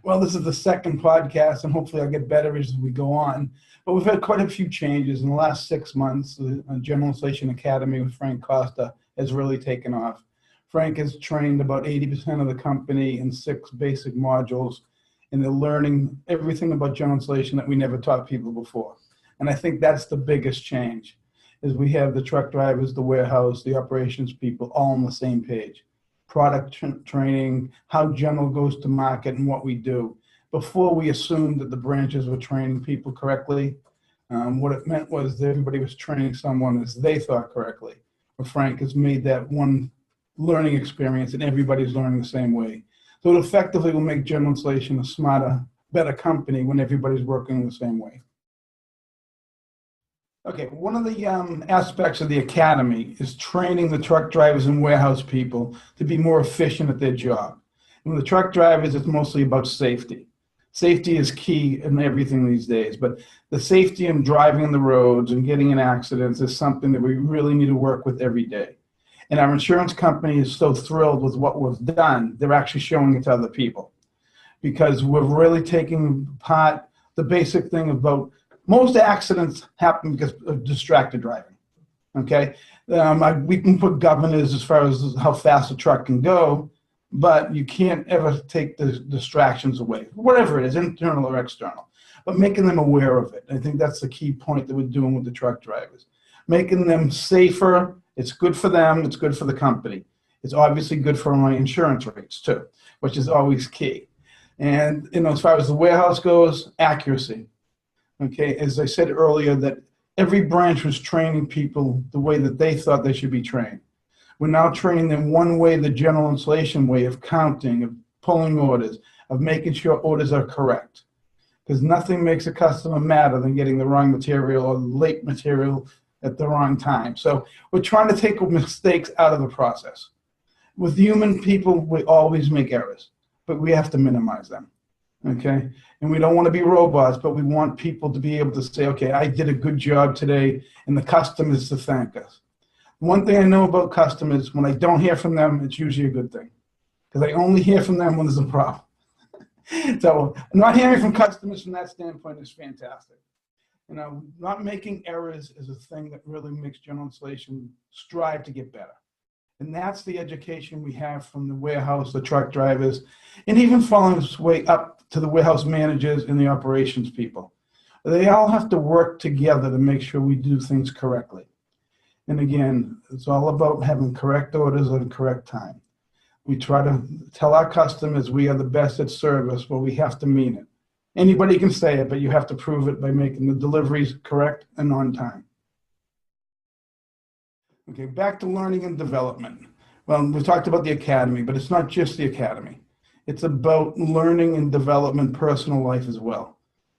Well, this is the second podcast, and hopefully I'll get better as we go on. But we've had quite a few changes in the last 6 months. The General Inflation Academy with Frank Costa has really taken off. Frank has trained about 80% of the company in 6 basic modules, and they're learning everything about general inflation that we never taught people before. And I think that's the biggest change, is we have the truck drivers, the warehouse, the operations people all on the same page. Product training, how general goes to market and what we do. Before, we assumed that the branches were training people correctly. What it meant was that everybody was training someone as they thought correctly. But Frank has made that one learning experience and everybody's learning the same way. So it effectively will make general inflation a smarter, better company when everybody's working the same way. Okay, one of the aspects of the academy is training the truck drivers and warehouse people to be more efficient at their job. And with the truck drivers, it's mostly about safety. Safety is key in everything these days, but the safety in driving on the roads and getting in accidents is something that we really need to work with every day. And our insurance company is so thrilled with what was done, they're actually showing it to other people, because we're really taking apart the basic thing about most accidents happen because of distracted driving, okay? We can put governors as far as how fast a truck can go, but you can't ever take the distractions away, whatever it is, internal or external, but making them aware of it. I think that's the key point that we're doing with the truck drivers. Making them safer, it's good for them, it's good for the company. It's obviously good for my insurance rates too, which is always key. And as far as the warehouse goes, accuracy. Okay, as I said earlier, that every branch was training people the way that they thought they should be trained. We're now training them one way, the general inflation way of counting, of pulling orders, of making sure orders are correct. Because nothing makes a customer madder than getting the wrong material or late material at the wrong time. So we're trying to take mistakes out of the process. With human people, we always make errors, but we have to minimize them. Okay, and we don't want to be robots, but we want people to be able to say, okay, I did a good job today, and the customers to thank us. One thing I know about customers, when I don't hear from them, it's usually a good thing, because I only hear from them when there's a problem. So not hearing from customers from that standpoint is fantastic. Not making errors is a thing that really makes general inflation strive to get better. And that's the education we have from the warehouse, the truck drivers, and even following its way up to the warehouse managers and the operations people. They all have to work together to make sure we do things correctly. And again, it's all about having correct orders at the correct time. We try to tell our customers we are the best at service, but we have to mean it. Anybody can say it, but you have to prove it by making the deliveries correct and on time. Okay, back to learning and development. Well, we talked about the academy, but it's not just the academy. It's about learning and development, personal life as well.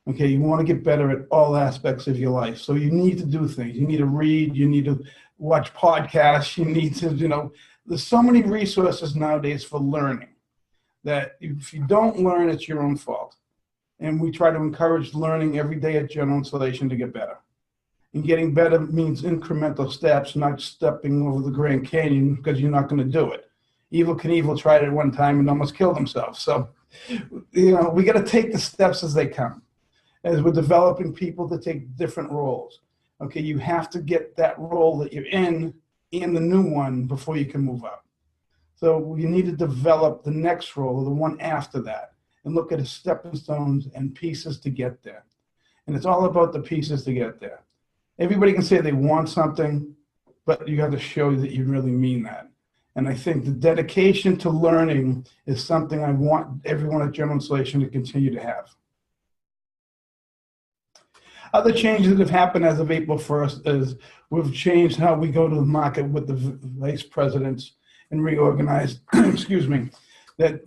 Okay, you want to get better at all aspects of your life. So you need to do things. You need to read, you need to watch podcasts, you need to, there's so many resources nowadays for learning that if you don't learn, it's your own fault. And we try to encourage learning every day at General Installation to get better. And getting better means incremental steps, not stepping over the Grand Canyon because you're not going to do it. Evel Knievel tried it one time and almost killed himself. So, we got to take the steps as they come. As we're developing people to take different roles. Okay, you have to get that role that you're in and the new one before you can move up. So you need to develop the next role or the one after that and look at the stepping stones and pieces to get there. And it's all about the pieces to get there. Everybody can say they want something, but you have to show that you really mean that. And I think the dedication to learning is something I want everyone at General Installation to continue to have. Other changes that have happened as of April 1st is we've changed how we go to the market with the vice presidents and reorganized, excuse me, that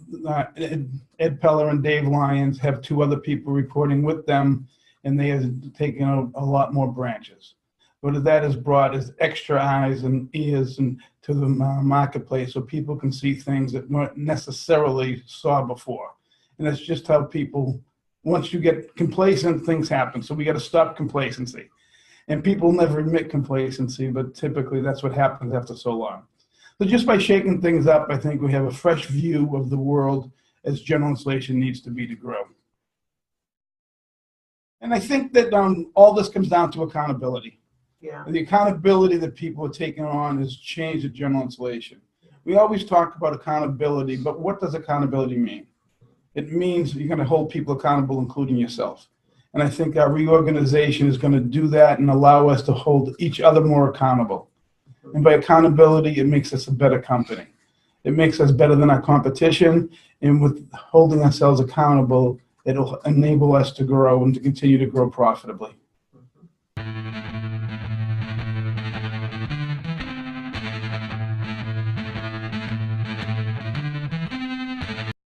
Ed Peller and Dave Lyons have 2 other people reporting with them, and they have taken out a lot more branches. What that has brought is extra eyes and ears to the marketplace so people can see things that weren't necessarily saw before. And that's just how people, once you get complacent, things happen. So we got to stop complacency. And people never admit complacency, but typically that's what happens after so long. So just by shaking things up, I think we have a fresh view of the world as general installation needs to be to grow. And I think that all this comes down to accountability. Yeah. The accountability that people are taking on has changed the general installation. We always talk about accountability, but what does accountability mean? It means you're going to hold people accountable, including yourself. And I think our reorganization is going to do that and allow us to hold each other more accountable. And by accountability, it makes us a better company. It makes us better than our competition. And with holding ourselves accountable, it'll enable us to grow and to continue to grow profitably.